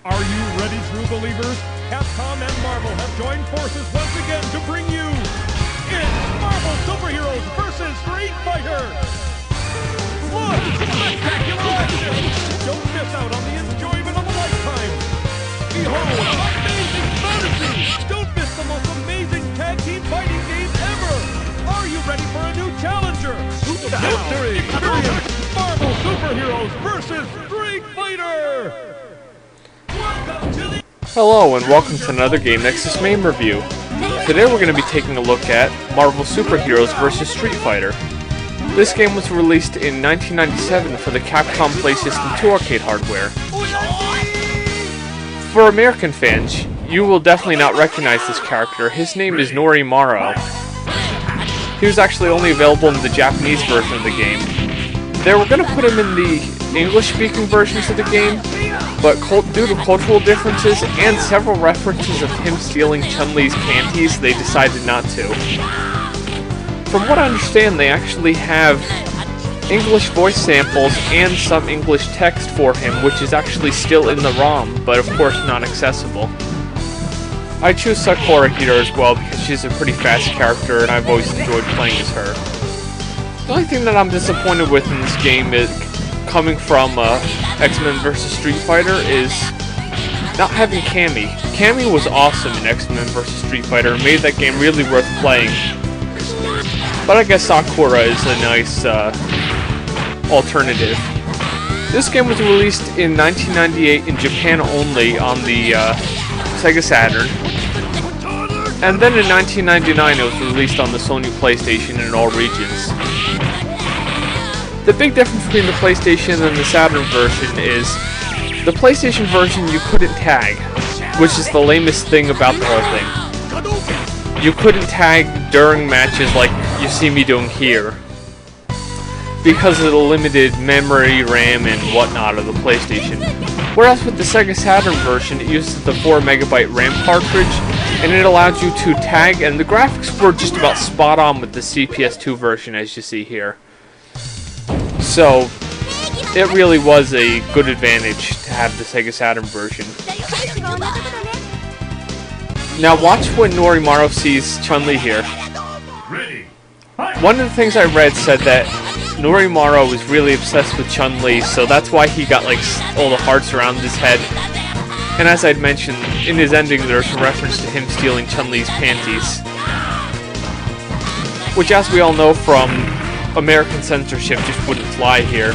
Are you ready, true believers? Capcom and Marvel have joined forces once again to bring you it's Marvel Superheroes vs. Street Fighter! Look! Spectacular action! Don't miss out on the enjoyment of a lifetime! Behold, amazing fantasy! Don't miss the most amazing tag team fighting game ever! Are you ready for a new challenger? Victory! Experience Marvel Superheroes vs. Street Fighter! Hello and welcome to another Game Nexus Mame review. Today we're going to be taking a look at Marvel Superheroes vs. Street Fighter. This game was released in 1997 for the Capcom PlayStation 2 arcade hardware. For American fans, you will definitely not recognize this character. His name is Norimaru. He was actually only available in the Japanese version of the game. They were going to put him in the English-speaking versions of the game, but due to cultural differences and several references of him stealing Chun-Li's panties, they decided not to. From what I understand, they actually have English voice samples and some English text for him, which is actually still in the ROM, but of course not accessible. I choose Sakura here as well because she's a pretty fast character and I've always enjoyed playing as her. The only thing that I'm disappointed with in this game is coming from X-Men vs. Street Fighter is not having Cammy. Cammy was awesome in X-Men vs. Street Fighter and made that game really worth playing. But I guess Sakura is a nice alternative. This game was released in 1998 in Japan only on the Sega Saturn. And then in 1999 it was released on the Sony PlayStation in all regions. The big difference between the PlayStation and the Saturn version is the PlayStation version you couldn't tag, which is the lamest thing about the whole thing. You couldn't tag during matches like you see me doing here because of the limited memory, RAM, and whatnot of the PlayStation. Whereas with the Sega Saturn version, it uses the 4 MB RAM cartridge, and it allowed you to tag, and the graphics were just about spot on with the CPS2 version as you see here. So, it really was a good advantage to have the Sega Saturn version. Now watch when Norimaru sees Chun-Li here. One of the things I read said that Norimaru was really obsessed with Chun-Li, so that's why he got like all the hearts around his head. And as I'd mentioned, in his ending there's a reference to him stealing Chun-Li's panties. Which, as we all know from American censorship, just wouldn't fly here.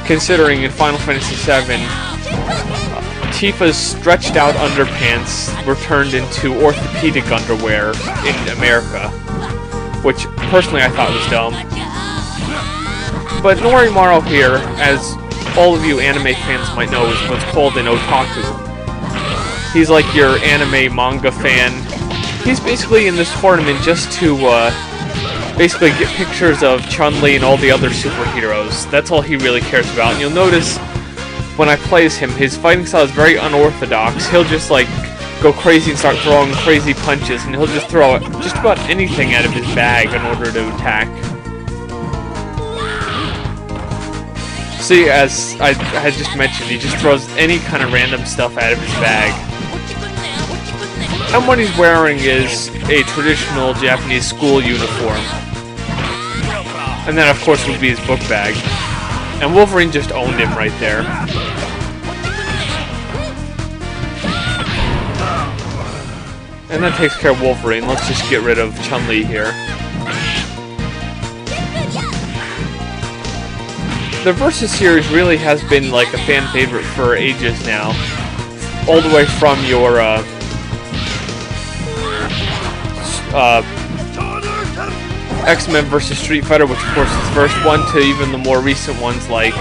Considering in Final Fantasy VII, Tifa's stretched out underpants were turned into orthopedic underwear in America. Which, personally, I thought was dumb. But Norimaru here, as all of you anime fans might know, is what's called an otaku. He's like your anime manga fan. He's basically in this tournament just to basically get pictures of Chun-Li and all the other superheroes. That's all he really cares about. And you'll notice when I play as him, his fighting style is very unorthodox. He'll just like go crazy and start throwing crazy punches, and he'll just throw just about anything out of his bag in order to attack. See, as I had just mentioned, he just throws any kind of random stuff out of his bag. And what he's wearing is a traditional Japanese school uniform. And then, of course, would be his book bag. And Wolverine just owned him right there. And that takes care of Wolverine. Let's just get rid of Chun-Li here. The Versus series really has been like a fan favorite for ages now. All the way from your X-Men vs. Street Fighter, which of course is the first one, to even the more recent ones like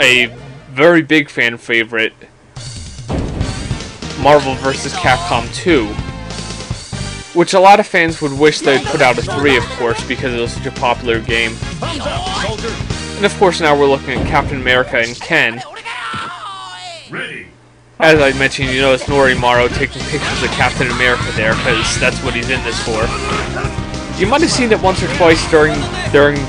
a very big fan favorite, Marvel vs. Capcom 2, which a lot of fans would wish they'd put out a 3, of course, because it was such a popular game. And of course now we're looking at Captain America and Ken. As I mentioned, you notice Norimaru taking pictures of Captain America there, because that's what he's in this for. You might have seen it once or twice during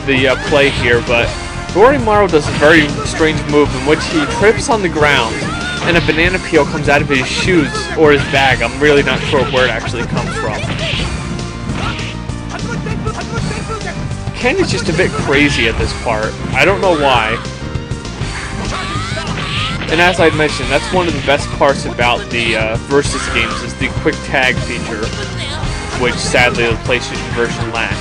the play here, but Norimaru does a very strange move in which he trips on the ground and a banana peel comes out of his shoes or his bag. I'm really not sure where it actually comes from. Ken is just a bit crazy at this part. I don't know why. And as I mentioned, that's one of the best parts about the Versus games is the quick tag feature, which sadly the PlayStation version lacked.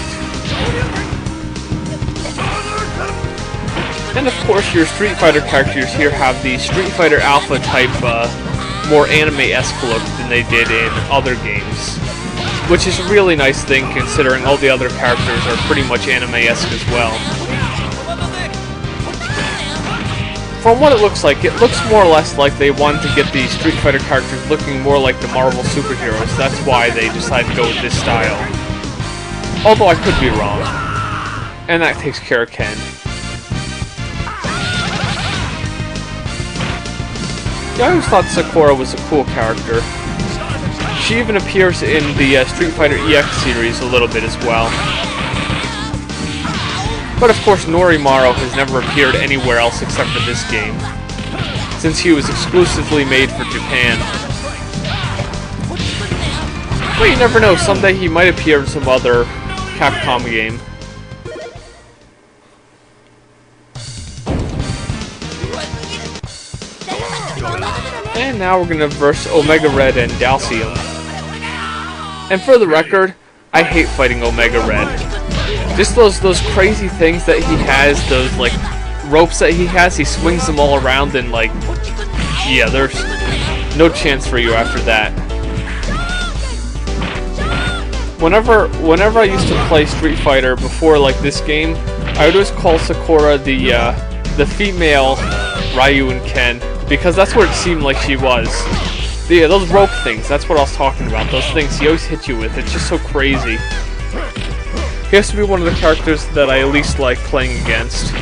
And of course your Street Fighter characters here have the Street Fighter Alpha type, more anime-esque look than they did in other games. Which is a really nice thing considering all the other characters are pretty much anime-esque as well. From what it looks more or less like they wanted to get the Street Fighter characters looking more like the Marvel superheroes. That's why they decided to go with this style. Although I could be wrong. And that takes care of Ken. Yeah, I always thought Sakura was a cool character. She even appears in the Street Fighter EX series a little bit as well. But of course Norimaru has never appeared anywhere else except for this game, since he was exclusively made for Japan. But you never know, someday he might appear in some other Capcom game. And now we're gonna verse Omega Red and Dalcium. And for the record, I hate fighting Omega Red. Just those crazy things that he has, those like ropes that he has, he swings them all around and like, yeah, there's no chance for you after that. Whenever I used to play Street Fighter before like this game, I would always call Sakura the female Ryu and Ken, because that's what it seemed like she was. Yeah, those rope things, that's what I was talking about. Those things he always hit you with, it's just so crazy. He has to be one of the characters that I least like playing against.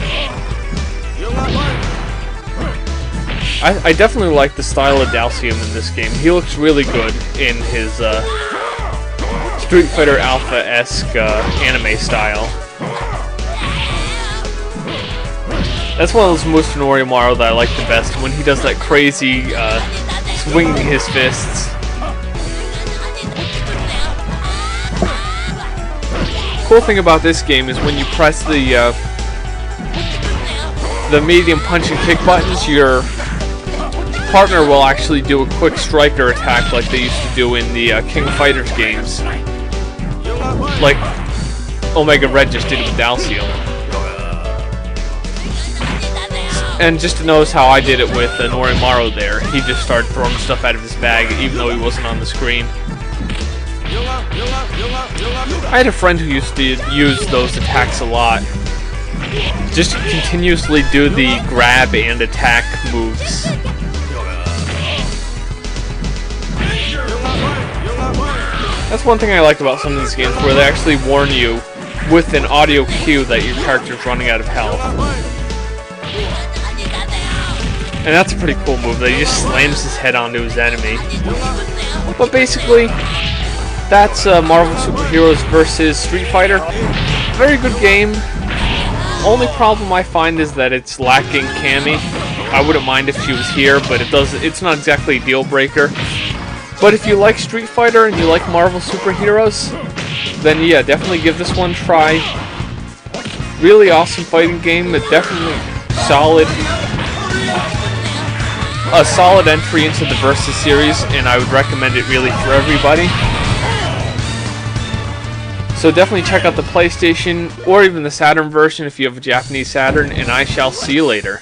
I definitely like the style of Dalcium in this game. He looks really good in his Street Fighter Alpha-esque anime style. That's one of those moves from Norimaru that I like the best, when he does that crazy swinging his fists. The cool thing about this game is when you press the medium punch and kick buttons, your partner will actually do a quick striker attack like they used to do in the King of Fighters games. Like Omega Red just did with Dalcium. And just to notice how I did it with Norimaru there, he just started throwing stuff out of his bag even though he wasn't on the screen. I had a friend who used to use those attacks a lot. Just continuously do the grab and attack moves. That's one thing I like about some of these games, where they actually warn you with an audio cue that your character's running out of health. And that's a pretty cool move, that he just slams his head onto his enemy. But basically, that's Marvel Superheroes vs. Street Fighter. Very good game. Only problem I find is that it's lacking Cammy. I wouldn't mind if she was here, but it's not exactly a deal breaker. But if you like Street Fighter and you like Marvel Superheroes, then yeah, definitely give this one a try. Really awesome fighting game. It's definitely a solid entry into the Versus series, and I would recommend it really for everybody. So definitely check out the PlayStation or even the Saturn version if you have a Japanese Saturn, and I shall see you later.